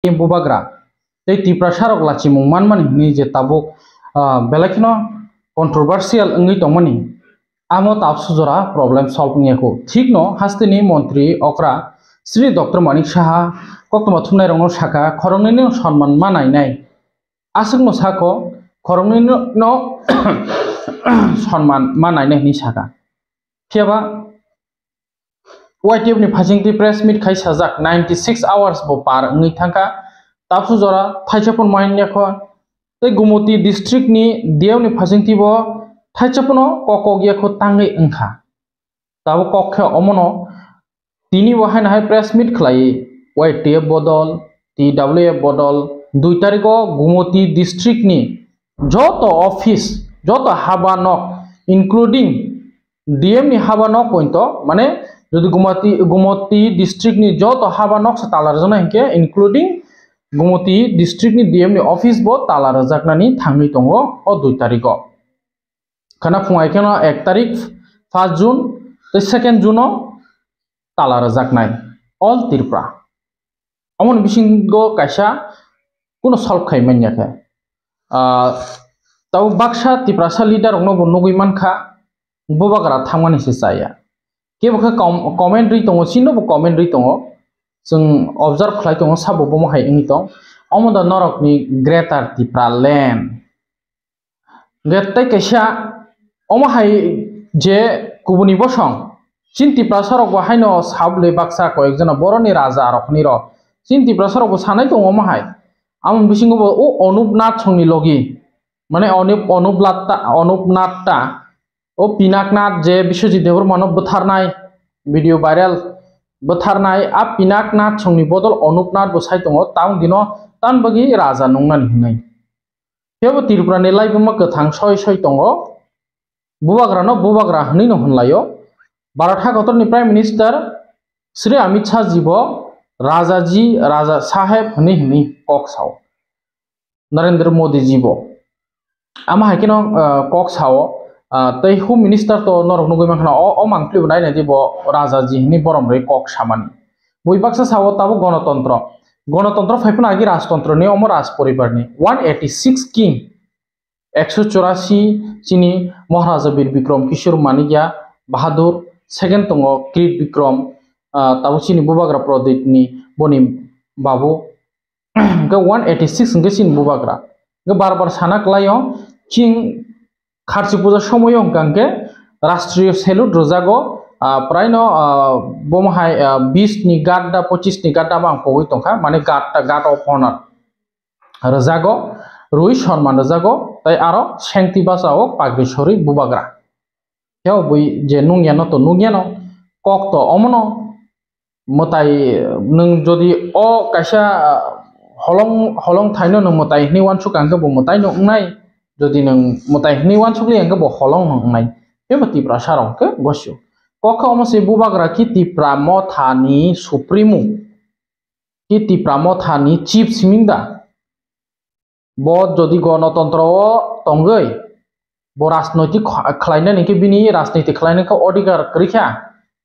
bubagra tei tipra sarok lachimung manmani ni je tabuk belakino controversial ngi tongmani amo tapsujora problem solve ngeko thik no hastini mantri okra Sri Dr. Manik Saha koktoma thunai rongno saka khorongni sonman manai nai asuk no sako khorongni no sonman manai nai ni saka phiaba YTF ni phasingti press meet khai sajak 96 hours bo par ngi thangka tapsujora thaisapon mainnya kho tei Gumoti district ni Dew ni phasingti bo thaisapno kokogya kho tangai engkha tabo kokhe omono tini wahai nahai press meet khlai YTF bodol TWF bodol 2 tariko Gumoti district ni joto office joto habanok including DM ni habanok pointo mane যদি Gumoti district ni joto habanok sa talar jona hinke including Gumoti district ni DM ni office bo talar jaknani thangni tongo o 2 tariko khana fungai keno 1 tarik 1 June te 2 June talar jaknai all Tripura amon bisingo kaisa kuno solve khai manyakhe tau baksa Tripura leader rokno bo nugui mankha bubagra thangmani se chaya ke bokha comment ri tongo sino bo comment ri tongo जों observe khlai tongo sabo bo mohai ngi tong omoda norok ni greater Tripura land getai kaisa omahai je kubuni bosong chin Tripura sorok bo haino sable baksa koyekjona boroni raja rokni ro chin Tripura sorok bo sanai tongo mohai amon bisingo bo o Anupnath songni logi mane Anupnath o Pinaknath je Biswajit Debormano butharnai video viral butharnai a Pinaknath songni bodol Anupnath bo sai tongo taung dino tanbagi raja nongnani hinai phebo Tripura ni laibuma kathang soi tongo bubagra hni no honlayo Bharat Hakotor ni Prime Minister Sri Amit Shah jibo Raja Saheb hni koksao Narendra Modi jibo ama hakino koksao tei Home Minister to norok nugui mankhana o mangpli nai na dibo Raja ji hni borom rei kok samani buibaksa sawo tabo গণতন্ত্র ফাইপনা agi rajtantro ni omo raj poribar ni 186 king 184 chini Maharaja Bir Bikram Kishore Manikya Bahadur second tongo Krit Bikram tabo chini bubagra prodit ni boni babu ga 186 nge chin bubagra ga barbar sana klayo king kharchi puja somoyo ganke রাষ্ট্রীয় salute রোজাগো প্রায় ন বমহাই 20 ni gadda 25 ni gadda bang pogoi tongkha mane gad of honor rojago rui সম্মান rojago tai aro sengti basao pagrisori bubagra heo bui je nungyano to nungyano kok to omono motai nung jodi o kaisa holong thaino nung motai hni wan sukangke bo motai no ngnai jodi nung motai hni wan sukli angke bo holong ngnai phebo Tripura sarongke gosyo kokha omose bubagra ki Tripura mothani supremo ki Tripura mothani chief simingda bo jodi গণতন্ত্র tongoi bo rajnoitik khlaina nike bini rajnoitik khlaina ka odhikar krikha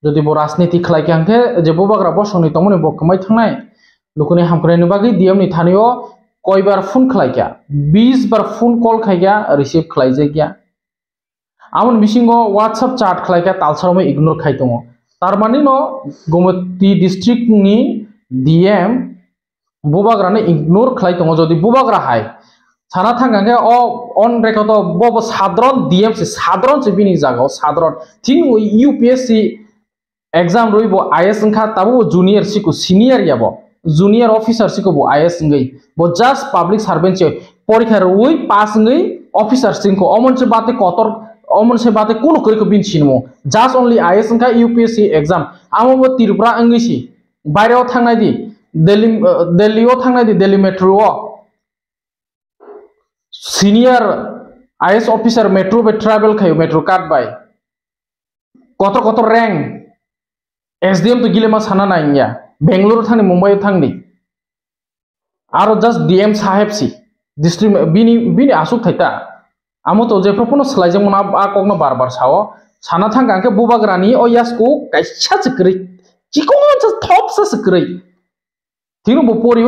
jodi bo rajnoitik khlaike angke je bubagra bosongni tongmani bo kmai thangnai lukuni hamkrani bagi DM ni thanio koibar phone khlaika 20 bar phone call khaika receive khlaijakya amon bisingo WhatsApp chat khlaika talsarome ignore khai tongo tarmani no Gumoti district ni DM bubagra ne ignore khlai tongo jodi bubagra hai sana thangangke o on record bo sadron DM se sadron se bini jagao sadron thing UPSC exam roibo IS angkha tabu junior siku senior yabo junior officer siku bo IS ngai bo just public servant che porikha roi pass ngai officer singko omon se bate kotor omon se bate kuno kori ko bin sinmo just only IS angkha UPSC exam amo bo Tripura angisi baireo thangnai di Delhi o thangnai di Delhi metro o senior IS officer metro be travel khayo metro card by kotor rank SDM to gilema sana naingya Bangalore thangni Mumbai thangni aro just DM saheb si district bini asuk thaita amo to je propono slajang mona a kokno barbar sao sana thangangke bubagrani o yasku kaisa chikri chikon just top sa skri Tino bopori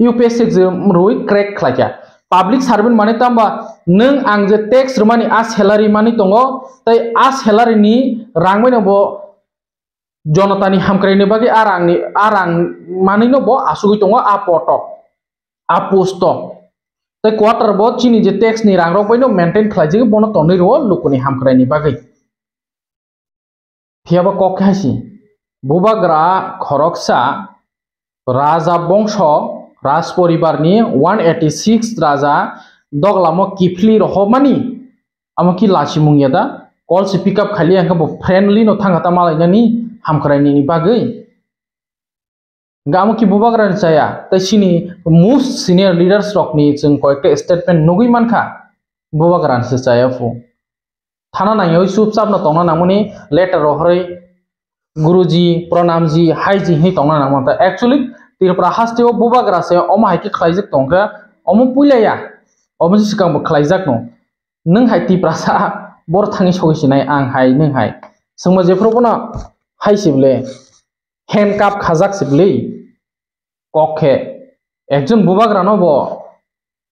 UPSC exam roi crack khlaja public servant mani tamba nung ang je tax rumani a salary mani tongo tai a salary ni rangbai no bo Jonathan ni hamkrai ni bagi arang mani no bo asugui tongo a poto a posto tai quarter bo chini je tax ni rang rok bai no maintain khlaji bono toni ro lukuni hamkrai ni bagi thiaba kok haisi bubagra khoroksa Raja Bongso Raj Poribar ni 186 Raja doglamo kifli rohomani amaki lachimung yada call si pick up khali angka bo friendly no thangata malai ni hamkrai ni bagai gamu ki bubagra saya tasini most senior leaders rok ni chung koekta statement nugui mankha bubagra se saya fu thana nangyo supsap no tongna namuni letter rohrai Guruji pranamji haiji hi tongna namata actually Tirpura hasteo bubagra se oma haiki khlaijak tongka omo puilaya omo sikang bo khlaijak no nung hai tiprasa bor thangi sogisinai ang hai nung hai sungma jefro bona hai sible handcuff khajak sible kokhe ekjon bubagra no bo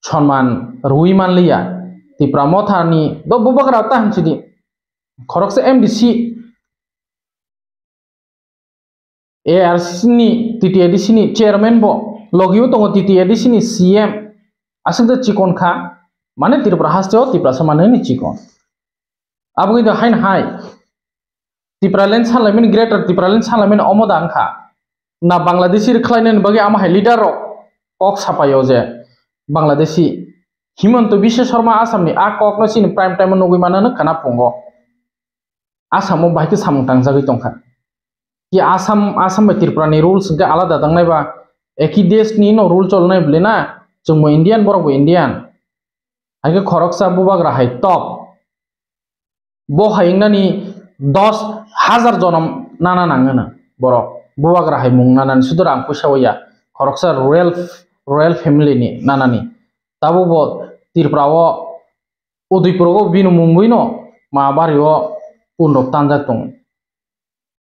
সম্মান রুই মানলিয়া ত্রিপুরা মথানি দ বুবাগ্রা তা হামছিদি খরকসে MDC ARC ni TTADC ni chairman bo logiu tongo TTADC ni CM asung de chikon kha mane Tripura hasteo Tripura samane ni chikon abui do hain hai Tripura land salamin greater Tripura land salamin omodang kha na Bangladeshi khlainen bagi ama hai leader ro ok sapayo je Bangladeshi Himanto Biswa Sharma Assam ni a kok no sin prime time no gui manana kana pongo Assam bai ke samung tang jagi tongkha कि आसाम में त्रिपुरा नि rules के आलादा दंगनाय बा एकी देश नि no rule चलनाय ब्लेना जोंबो इंडियन बरबो इंडियन आगे खरकसा बुबाग्रा हाय टप बो हायंगनानि 10,000 जनम नाना नांगना बरो बुबाग्रा हाय मुं नानानि सुदरा आं पुसावया खरकसा रॉयल फैमिली नि नानानि ताबो बो त्रिपुराओ उदयपुरगो बिनु मुंबई नो माबारियो पुनो तांजा दं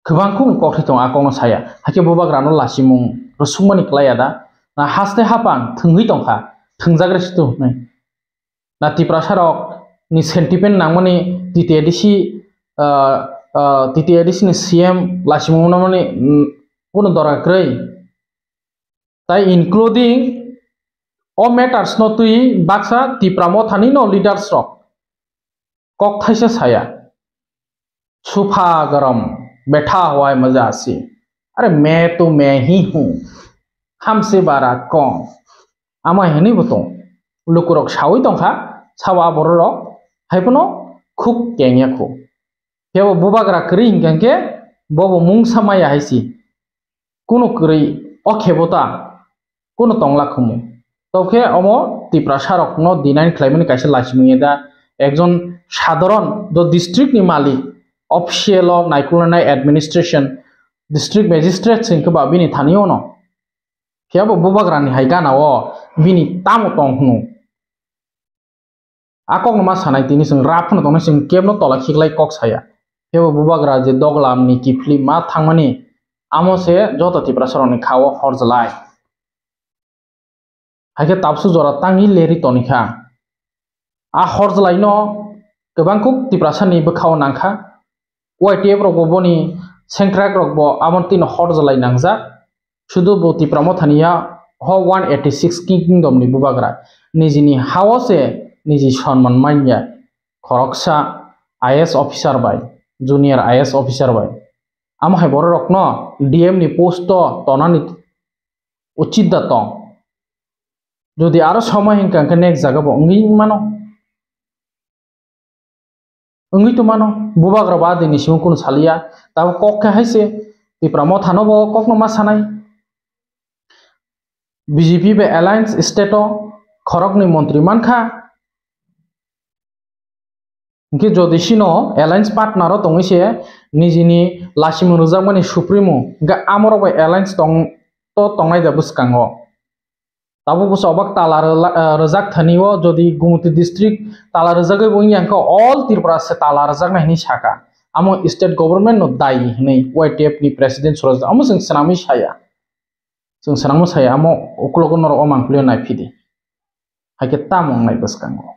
Kebangku kokritong akong saya hake bubagra no lasimung rusumani klayada na haste hapang thunghi tongkha thungjagre situ na Tripura sarok ni sentiment nangmani TTADC ni CM lasimung namani puno dorakrei tai including all matters no tui baksa Tripura mothani no leaders rok kok thaisa saya सुफा गरम बैठा हुआ है मजा से अरे मैं तो मैं ही हूँ हमसे बारा कौन आमा है नहीं बतो लुकुरक सावी तंखा सावा बररक हाइपनो खुब केंगे खो हेव बुबाग्रा करी हिंगके बबो मुंग समाया हाइसी कुनो करी अखेबता कुनो तंगला खमु तोखे अमो Tripura सारक न दिनाइन क्लाइमेट काइसे लाचिमिदा एकजन साधारण द डिस्ट्रिक्ट नि मालिक official of Naikulana administration district magistrate singke ba bini thaniyo no khiabo bubagrani haigana o bini tamo tonghnu akok ma sanai tini sing rapno tong sing kebno tola khiklai kok saya khiabo bubagra je doglam ni kifli ma thangmani amo se joto Tripura saroni khawo horjalai haike tapsu jora tangi leri tonikha a horjalai no kebangkuk Tripura sani bkhaw nangkha YTF rok boni sengkrak rok bo amontin horjalai nangja sudu bo Tripura mothaniya ho 186 kingdom ni bubagra nijini hawase niji sonman manya khoroksa IS officer bai junior IS officer bai am hai bor rok no DM ni post to tonani uchit da tong jodi aro সময় hinka next jaga bo ngi mano Ungi tu mano bubagra badi ni siung kun salia tahu kok ke haise Tripura mothano bo kok no masanai BJP be alliance state khorok ni mantri mankha inke jodishino alliance partner ro tongise nijini lasimu rujamani supremo ga amoro be alliance tong to tongnai da buskango Tabu busa obak talar rejak thaniwo jodi Gumuti district talar rejagai bo yanko all Tripura se talar rejak na hini saka amo state government no dai hini YTF ni president Suraj amo sing sanami saya जों सरang मोसाया amo uklogo nor o mangplio nai phidi haike tamong nai baskango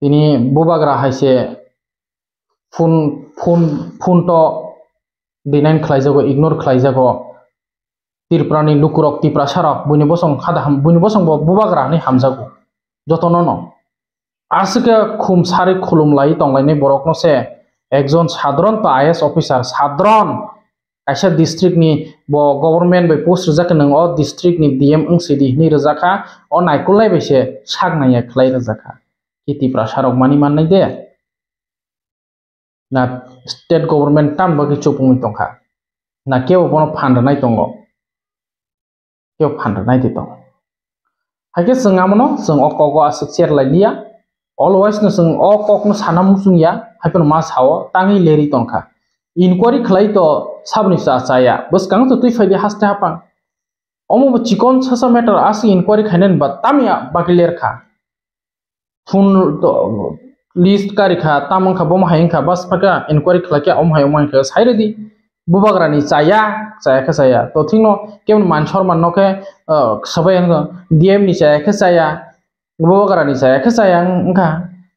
tini bubagra haise phun to dinain khlaijago ignore khlaijago tirprani lukurok tipra sarok buini bosong khada ham buini bosong bo bubagra ni hamjago jotono no asike khum sari khulum lai tonglai borok no se ekjon sadron to IS officer sadron kaisa district ni bo government by post rejak nang o district ni DM ungsidi ni rejaka o naikulai baise sagnaya khlai rejaka kiti prasarok mani mannai de na state government tam bagi chupung tongkha na keu bono phandnai tongo keu phandnai de tong haike sing amono sing o kogo asuk cher laiya always no sing o kok no sanam musungya haipon ma sawo tangi leri tongkha inquiry khlai to sabni sa chaya buskang to tui faidi haste hapang omo chikon sasa matter asi inquiry khainen ba tamia bakiler kha phun to list kari kha tamang kha bom haing kha bas phaka inquiry khlake om hayo man kha sairedi bubagrani chaya kha saya to thingno kemun man sorman no ke sabai ang DM ni chaya kha saya bubagrani chaya kha saya ngkha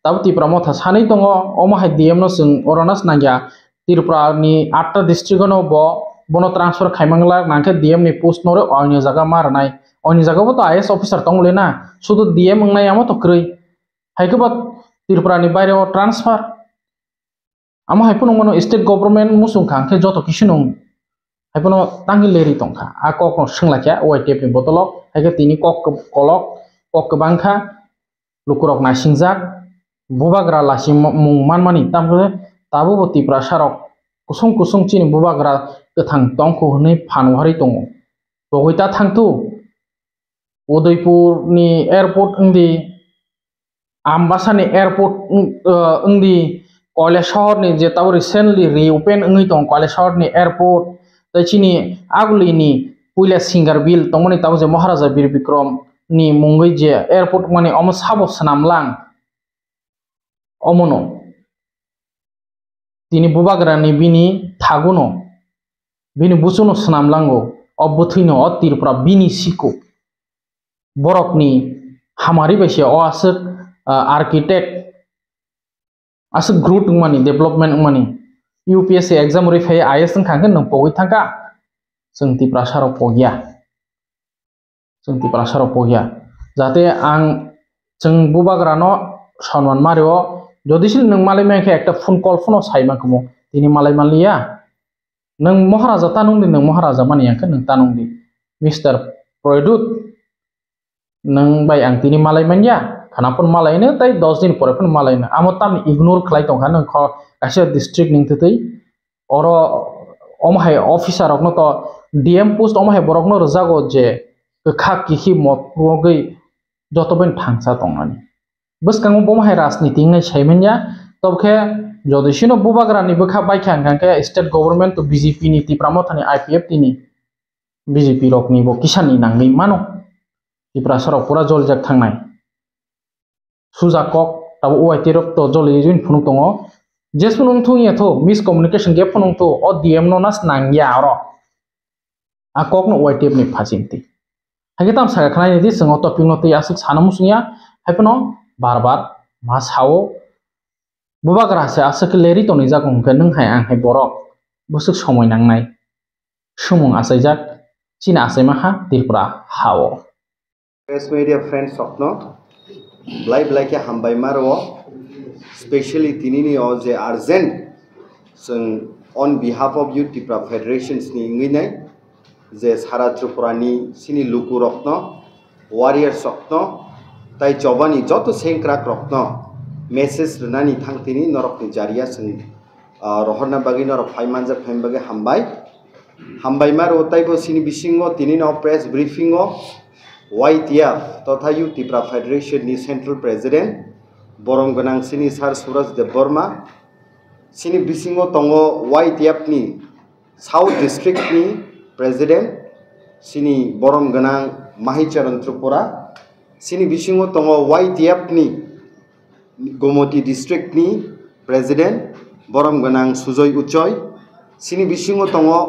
tabti pramotha sanai tongo om hai DM no sing oronas nangya tirpra ni 8 district no bo bono transfer khaimangla nangke DM ni post nore oini jaga marnai oini jaga bo to IS officer tongle na sudu DM ngnai amo to krei haike ba tirpra ni baire o transfer amo haipono mono state government musung khangke joto kisunung haipono tangi leri tongkha a kok no singlakia YTF ni botolo haike tini kok kolok kok bangkha lukurok na singjak bubagra lasi mung manmani tamke tabu bo tipra sarok kusung chini bubagra kethang tongko hne phanwari tongo bogoita thangtu Udaipur ni airport ngdi Ambasa ni airport ngdi Kuala Shahar ni je taw recently reopen ngi tong Kuala Shahar ni airport ta chini aguli ni puila Singarbil tongoni taw je Maharaja Bir Bikram ni mungoi je airport mani omo sabo sanamlang omono tini bubagra ni bini thaguno bini busuno sanamlango obbuthino o tirpra bini siko borok ni hamari baise o asuk architect asuk growth mani development mani UPSC exam rifai IS khangken nang pogoi thangka जों tipra sarok pogya jate ang जों bubagra no sonman mario যদি ছিল নং মালাই মাইকে একটা phone call ফোনও সাইমা কমো তিনি মালাই মালিয়া নং মহারাজা তানুং দি নং মহারাজা মানিয়াকে নং তানুং di মিস্টার প্রয়দুত নং বাই আং তিনি মালাই মানিয়া খানাপন মালাইনো তাই 10 দিন পরে ফোন মালাইনো আমো তাম ইগনোর খালাই তংখা নং কাছে ডিস্ট্রিক্ট নিংতেই অর অমহাই অফিসার অকনো তো ডিএম পোস্ট অমহাই বরকনো রজাগো যে খা কিখি মত গই যতবেন থাংসা তংনানি buskang bomhai rasniti ngai saimenya tobkhe jodishino bubagra ni bukha baikhang khangke state government to BJP ni tipramothani IPF tini BJP rok ni bo kisani nangai mano tipra sarok pura joljak thangnai sujakok tabo OIT rok to jolejin phunung tongo jesunung thungya tho miscommunication gap phunung to o DM no nas nangya ro akok no OIT ni phajinti hagitam saga khnai ni singo topic no te asuk sanamusungya haipono barbar mas hao bubagra se asuk leri to ni jakong ke nung hai ang hai borok busuk somoi nangnai sumung asaijak china asaima ha tirpura hao press media friends sokno blai ke hambai maro especially tinini o je urgent sung on behalf of youth Tripura federations ni nginai je sara Tripura ni sini luku rokno warrior sokno tai jobani joto sengkrak rokno message runani thangtini norok ni jariya sung rohorna bagi norok faimanja bagi hambai maro taibo sini bisingo tinino press briefing o YTF totha youth Tripura federation ni central president borong ganang sini sar Suraj Dev Burma sini bisingo tongo YTF ni south district ni president sini borong ganang Mahicharan Tripura sini bisingo tongo YTF ni Gomoti district ni president borong ganang Sujoy Uchoy sini bisingo tongo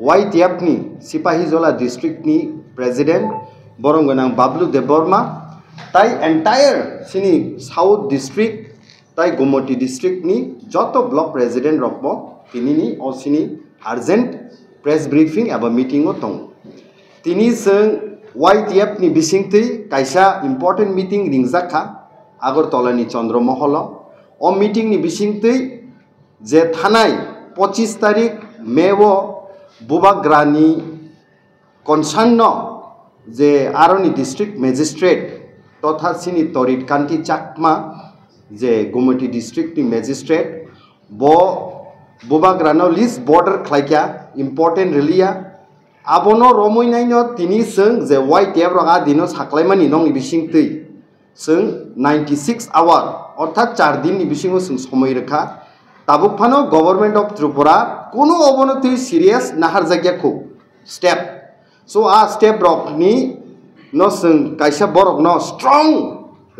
YTF ni Sipahijola district ni president borong gonang Bablu Deborma tai entire sini South district tai Gumoti district ni joto block president rokbo tini ni o sini urgent press briefing aba meeting o tong tini seng YTF ni bisingti kaisa important meeting ringzakha Agartala ni Chandramoholo o meeting ni bisingti je thanai 25 tarik Mewo Bubagrani concern je Aroni district magistrate totha sini Torit Kanti Chakma je Gumoti district ni magistrate bo Bubagrano list border khlaikya important relia abono romoi naino tini seng je YTF raga dino saklaimani nong ni bisingtei seng 96 hour অর্থাৎ 4 দিন ni bisingo seng সময় রেখা তাবুক Fanon government of Tripura কোনো অবনতি serious Nahar জায়গা খুব step so step rock নি no song কাইসা বরক no strong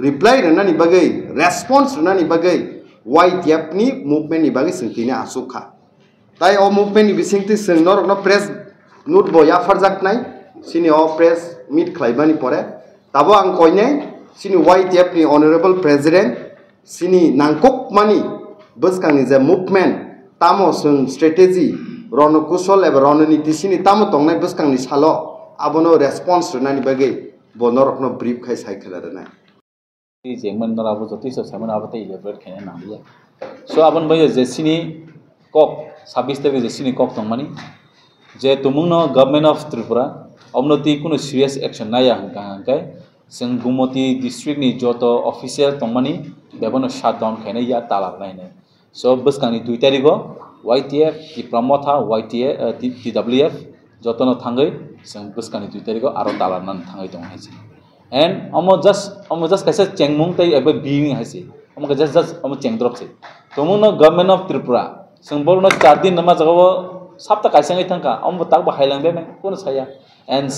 reply রনানি বাগৈ response রনানি বাগৈ YTF ni মুভমেন্ট ni বাগৈ সিংতিনে আসুখা তাই ও মুভমেন্ট ni বিসিংতি সং নরক নো প্রেস নোট বয়া ফারজাক নাই সিনি ও প্রেস মিট খাইবানি পরে তাবো আং কইনে সিনি YTF ni honourable president Sini নাংকক money Buskangni je movement tamo sung strategy rono kusol eba rononiti sini tamo tongnai buskangni salo abono response nani bagai bonorokno brief khai sai khalarana ti jengman na abo joti so samana abate elaborate khane namiya so abon bai je sini kok 26 tarik je sini kok tongmani je tumungno government of Tripura omnoti kuno serious action naya hangkai sing Gumoti district ni joto official tongmani bebono shutdown khane ya talak nai ne so buskangni 2 tarigo YTF ki pramotha YTF TWF jotono thangai sing buskangni 2 tarigo aro talanan thangai tong haisi and omo just kaisa chengmung tai ebe being haisi omo just omo chengdrop se tomuno government of Tripura sing bolno 4 din nama jagawo sapta kaisa ngai thangka omo tak ba hailangbe me kono saya and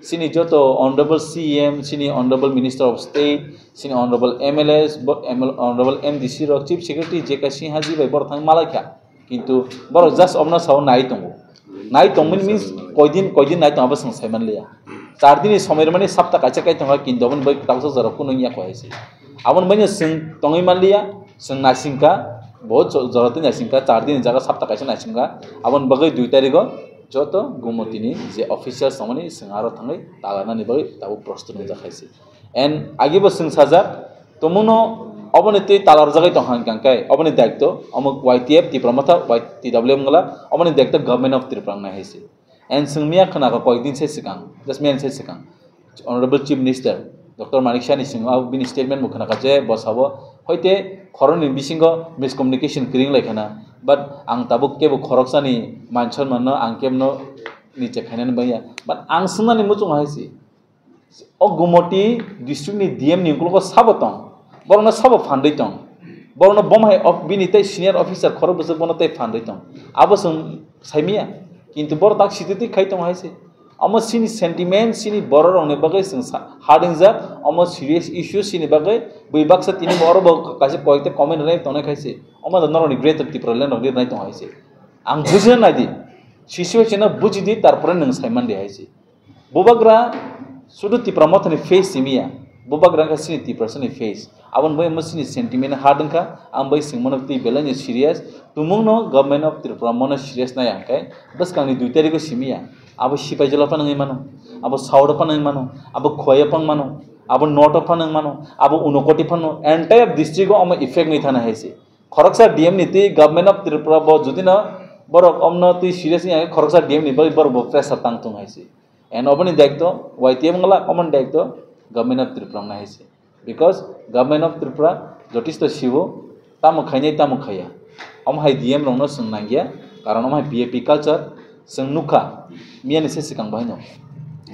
sini joto honorable CM sini honorable minister of state sini honorable MLS honorable MDC rok chief secretary JK Sinhaji bai bor thang malakha kintu bor just omna saw nai tongmin means koidin nai tong abasang saiman leya 4 din somer mani sapta kacha kai tong kintu abon bai tawsa jara kuno nya ko haisi abon bai sing tongai manliya sing nasingka bahut jaratin nasingka 4 din jaga sapta kacha nasingka abon bagai 2 tarigo joto Gumoti ni je official samani singaro thangai talana ni bai tabu prostun jakhaisi and agibo sing saja tomuno obone te talar jagai tong hangkai obone daikto amuk YTF ti pramotha TWM ngala obone daikto government of Tripura na haisi and singmia khana ko koidin se sikang just men se sikang honorable chief minister Dr. Manik Shah ni singwa bin statement mukhana ka je bosabo hoite khoron ni bisingo miscommunication kring laikhana but ang tabuk ke bu khoroksani manchon manno ang kemno niche khanen baya but ang sunani muchung haisi o Gumoti district ni DM ni ko sabotong borna sabo fandai tong borna bomhai of binite senior officer khoro bus bonate fandai tong abosung saimia kintu bor tak sititi khaitong haisi amo sini sentiment sini boror ong ne bagai sing harding za amo serious issue sini bagai buibaksa tini boro ba kaise koite comment rai tone khaise amo da noroni great Tripura land of nai tong haise ang bujina nadi situation na bujidi tarpore nang saiman de haise Bubagra sudu Tripura mothani face simia Bubagra ka sini Tripura sini face abon bai mo sini sentiment harding ka ang bai singmon of ti belanya serious tumungno government of Tripura mono serious na yangkai bas kangni 2 tariko simia abo sipai jala panang mano abo sauda panang mano abo khoya pang mano abo noto panang mano abo unokoti pano entire district amo effect ni thana haisi khoroksa DM niti government of Tripura bo judina borok omno ti serious ni khoroksa DM ni bor bo pressure tang tung haisi and oboni dekto YTM ngala common dekto government of Tripura na haisi because government of Tripura jotis to sibo tamo khaya om hai DM rongno sungnangya karon om hai BAP culture sing nukha miani se sikang bahino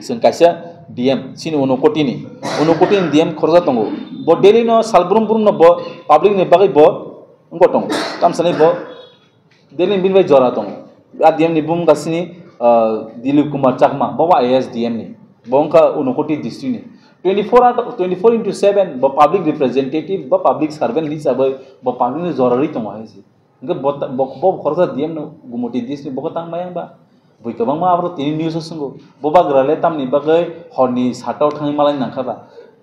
sing kaisa DM sini unokoti ni DM khorja tongo bo daily no salbrum no bo public ni bagai bo ngotong kamsani bo daily bin bai jora tongo DM ni bum kasini Dilip Kumar Chakma bawa ASDM ni bongka unokoti district ni 24/7 bo public representative bo public servant ni sabai bo public ni jorari tongo haisi bo khorja DM no Gumoti district bo tang mayang ba buikabang ma abro tini news sungo boba grale tamni bagai horni satau thangi malai nangkaba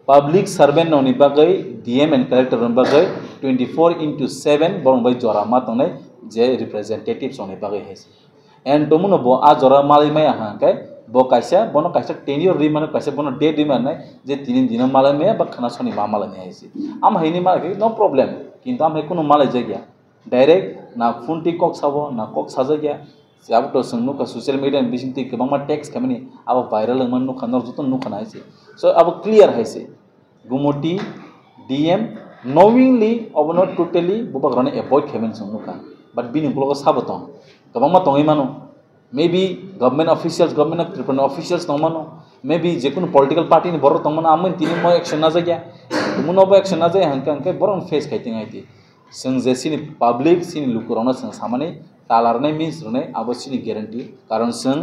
public servant noni bagai DM and collector non bagai 24/7 borong bai jora ma tongnai je representatives oni bagai hes and tomuno bo a jora malai mai ha kai bo kaisa bono kaisa tenure ri mane kaisa bono date ri mane je tinin dina malai mai ba khana soni ma malai mai hesi am haini ma no problem kintu am kono malai jagya direct na phone ti kok sabo na kok sajagya siapa to sungnu ka social media bising ti kebang ma text kamani aba viral man nu khanor jutun nu khana haise so aba clear haise gumoti DM knowingly or not totally buba grane avoid khemen sungnu ka but bini blogo sabaton kebang ma tongi mano maybe government officials government of tribunal officials no mano maybe je kun political party ni borro tong mano amun tini mo action na jagya tumuno bo action na jay hanka boron face khaiting aiti sung je sini public sini lukurona sung samane talarne means rone abosini guarantee karon sung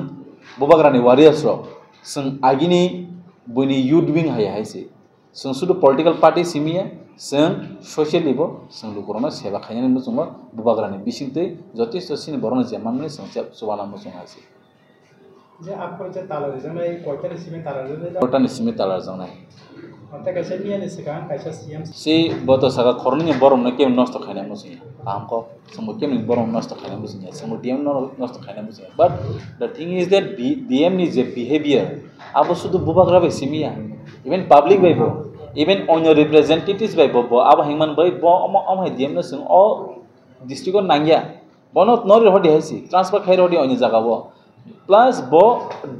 bobagrani warriors ro sung agini buni youth wing haya haise sung sudu political party simia sung socially bo sung lukurona seba khayani no sungo bobagrani bisingte jotisto sini borona jamanne sung subana mo sung haise je apko je talar janai kota ni simi talar janai ante kaisa niya ni sekarang kaisa CM si boto saga korni borom na kem nosto khayna mo sung amko sumo kem ni borom nosto khayna mo sung sumo DM no nosto khayna mo sung but the thing is that DM ni je behavior abo sudu bobagra be simia even public by bo even on your representatives by bo abo hingman by bo am DM no sung all district nangya bonot nori hodi haisi transfer khair hodi on jaga bo plus bo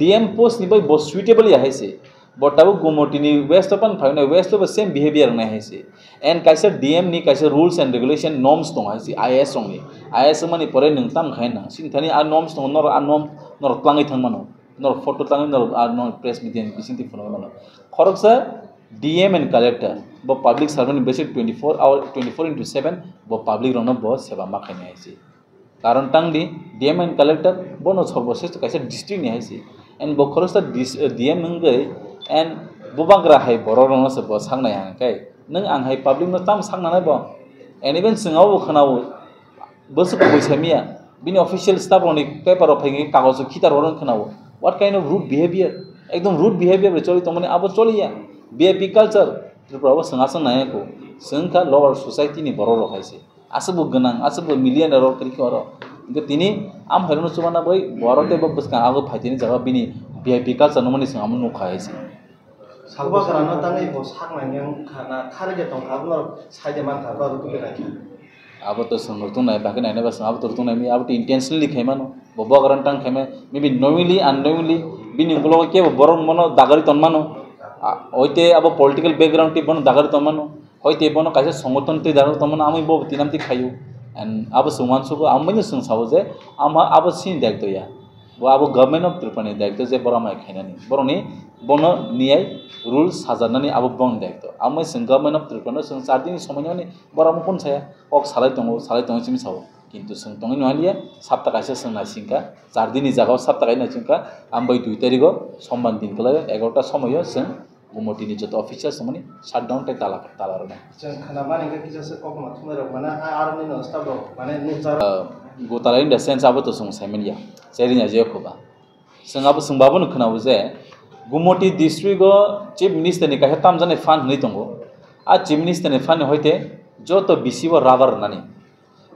DM post ni by bo suitable ya haisi but tabu gumotini west open phane west of same behavior na haisi and kaisa DM ni kaisa rules and regulation norms tong haisi IS only IS mani pore ningtam khaina sin thani a norms tong nor a norm nor tlangai thangmano nor photo tlangai nor a nor press media bisinti phone mano khoroksa DM and collector bo public servant basic 24/7 bo public rono bo seba ma khaina haisi karon tangdi DM and collector bono sorboshest kaisa district ni haisi and bo khoroksa DM ngai and bubagra hai bororong se bo sangnai ang kai nang ang hai public no tam sangnai bo and even singau bo khanau bosu ko boisamia bini official staff oni paper of hingi kagoz khitar oron khanau what kind of rude behavior ekdom rude behavior re choli tomane abo choliya VIP culture tripura sangasang naya ko sangka lower society ni bororo haise asabu ganang asabu millionaire ro kri ko ro into tini am harino subana boy borote bo buska ago phaitini jaga bini VIP culture no mani sangam no khaise salwa karana tangai bo sangnang khana kharge tong abno saide man tharba ru tu berai abo to sangurtung nai bakin nai ba abo turtung nai mi abo to intentionally khaimano bobo garan tang khaime maybe knowingly unknowingly bini gulo ke borong mono dagari tonmano hoite abo political background ti bono dagari tonmano hoite bono kaisa songoton ti dagari tonmano ami bo tinam ti khayu and abo sungwan sugo amani sung sawo je ama abo sin dekto ya bo abo government of tripani dekto je borama khainani boroni bono niyai rules sajanani abo bong dekto amai sung government of tripani sung sardini somoyani boram kon saya ok salai tongo chimi sawo কিন্তু sung tongi noalia sapta kaisa sung na singka 4 dini jagao sapta kaina singka ambai 2 tariko somban din kala 11ta somoyo sung gumotini joto official somani shutdown te talarone jeng khana mane ke kisa kok ma thumero mana army no staff ro mane nujar gotala in the sense abo to sung semenia serinya je khoba sung abo sung babun khana buze gumoti district go chief minister ni ka hetam jane fan nei tongo a chief minister ni fan hoite joto bisibo rubber nani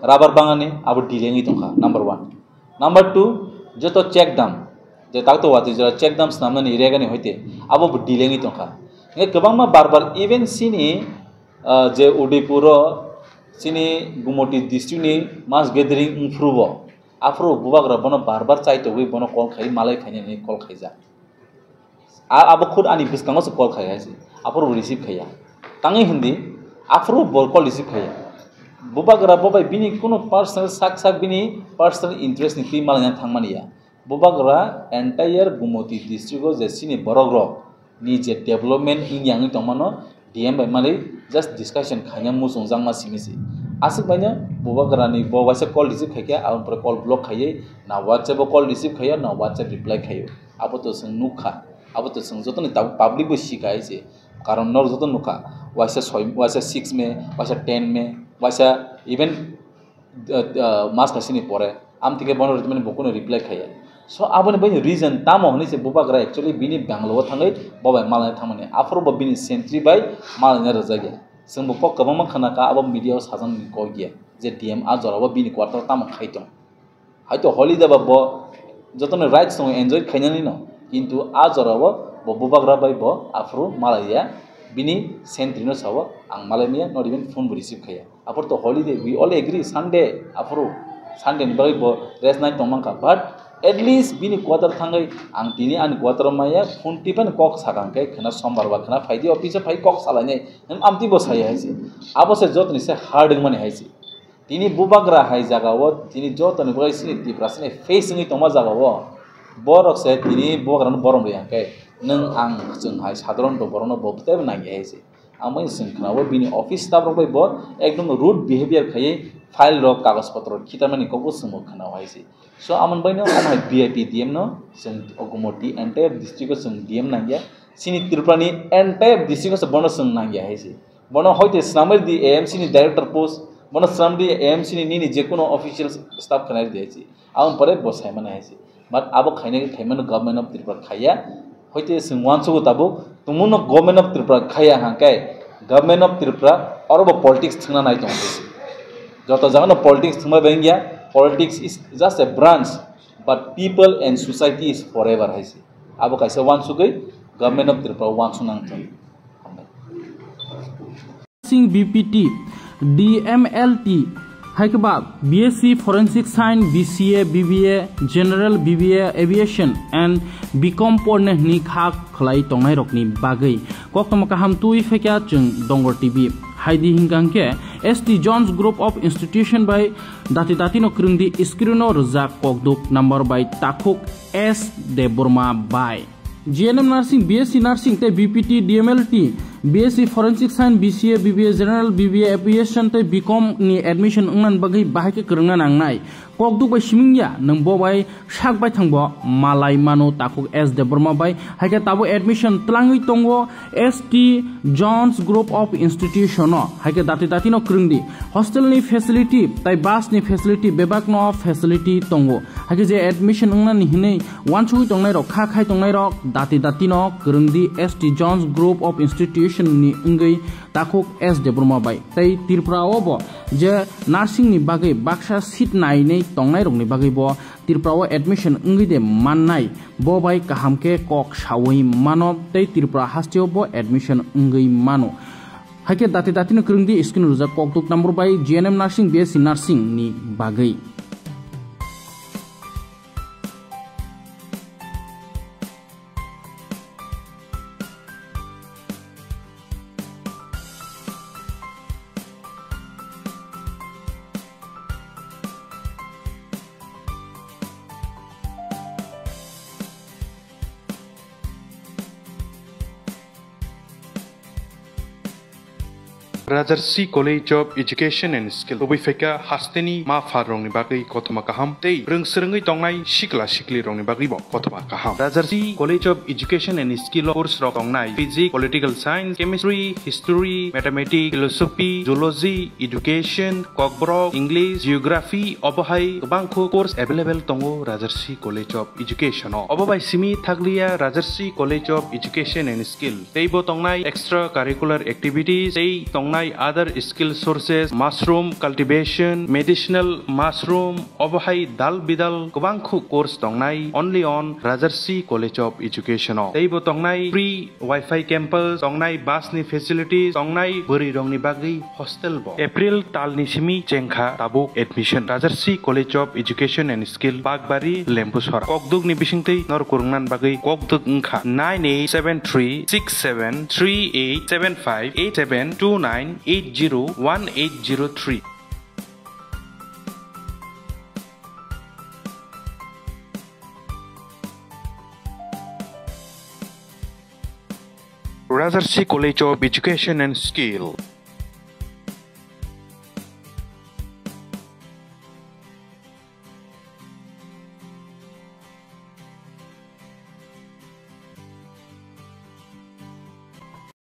rubber bangani abo dilengi tongka number 1 number 2 joto check dam je takto wati jara check dam snamani irega ni hoite abo dilengi tongka nge kebang ma barbar even sini je udipuro sini gumoti district ni mass gathering improve afro bubagra bono barbar chaito wi bono call khai malai khaini ni call khaija abo khud ani biskango se call khai haisi afro receive khaya tangi hindi afro bol call receive khaya bubagra bobai bini kono personal sak bini personal interest ni malanya thangmania bubagra entire gumoti district je sini borogro ni je development in yang tomano DM by mali just discussion khanya mu songjang ma simisi asik banya bubagra ni bo wase call receive khaya aun por call block khaye na whatsapp call receive khaya na whatsapp reply khayo abo to sung nukha abo to sung jotoni public bo shikaise karon nor joton nukha wase 6 में wase 10 में wasa even mas kasini pore am tike bono ritmani bokono reply khaya So abon bai reason tamo honi se bubagra actually bini Bangalore thangai babai malai thamani afro ba bini sentry bai malai razage sing bo pok kabama khana ka abam video sajan ko gya je DM a jora ba bini quarter tamo khaitong haito holiday ba bo jotone rights song enjoy khainani no kintu a jora ba bubagra bai bo afro malaya bini sentry no sawa ang malamia not even phone receive khaya apor to holiday we all agree Sunday afro Sunday ni bai bo rest night tomangka but at least bini quarter thangai ang tini an quarter maya phone tipan kok sakang ke khana sombar ba khana faidi office phai kok salane amti bo sai haisi abo se jot ni se hard mane haisi tini bubagra hai jaga wo tini jot ni bai sini ti prasne face ngi toma jaga wo borok se tini bubagra no borom ya ke nang ang jeng hai sadron do borono bobte na ge haisi amai sing khana wo bini office staff ro bai bo ekdom rude behavior khai file ro kagaz patro khitamani ko sumo khana haisi so amon baino amai VIP DM no sing ogumoti entire district sing DM nangya sini tirupani entire district se bono sing nangya haisi bono hoite snamar di AMC ni director post bono snam di AMC ni je kono official staff khana diaisi amon pore bosai mana haisi but abo khaine khaimano government of Tripura khaya hoite sing wansu tabu tumuno government of Tripura khaya hankai government of Tripura orobo politics thingna nai tong joto jagano politics thuma bengya politics is just a branch but people and society is forever haisi abo kaisa wansugai government of Tripura wansunang thon sing BPT DMLT haikba BSc Forensic Science BCA BBA General BBA Aviation and BCom porne ni khak khlai tongnai rokni bagai koktoma kaham tui fekya chung Dongor TV haidi hingangke ST Jones Group of Institution by dati no krungdi iskirino rojak kokduk number by takuk S de Burma by GNM Nursing BSc Nursing te BPT DMLT BSc Forensic Science BCA BBA General BBA Aviation te BCom ni admission ungnan bagai bahake kerungan nangnai kokduk by simingya nang bo by sak by thangbo malai mano takuk S de Burma by hake tabo admission tlangi tongo ST Jones Group of Institution no hake dati no krungdi hostel ni facility tai bus ni facility bebak no facility tongo hake je admission ungnan ni hinei wanchui tongnai rok kha khai tongnai rok dati no krungdi ST Jones Group of Institution ni ngai takuk S de Burma by tai Tripura obo je nursing ni bagai baksa seat nai nei tongnai rok ni bagai bo Tripura admission ngai de mannai bo bai kahamke kok sawai mano tai Tripura hastio bo admission ngai mano hake dati no krungdi skin ruja koktuk number by GNM Nursing BSc Nursing ni bagai Rajarsi College of Education and Skill Obifeka Hasteni Ma Farong ni bagai Kotoma Kaham Tei Rungsrengai Tongnai Shikla Shikli Rong ni bagai bo Kotoma Kaham Rajarsi College of Education and Skill course rok tongnai Physics, Political Science, Chemistry, History, Mathematics, Philosophy, Zoology, Education, Kokborok, English, Geography, Obohai Bangko course available tongo Rajarsi College of Education Obobai Simi Thaglia Rajarsi College of Education and Skill Teibo Tongnai extracurricular activities Tei Tongnai other skill sources mushroom cultivation medicinal mushroom obohai dal bidal kubangkhu course tongnai only on Rajarsi College of Education teibo tongnai free wifi campus tongnai bus ni facilities tongnai buri rong ni bagi hostel bo April tal ni simi chengkha tabuk admission Rajarsi College of Education and Skill Bagbari Lempuswara kokduk ni bisingtei nor kurungnan bagi kokduk ngkha 98736738758729801803 Rajarsi College of Education and Skill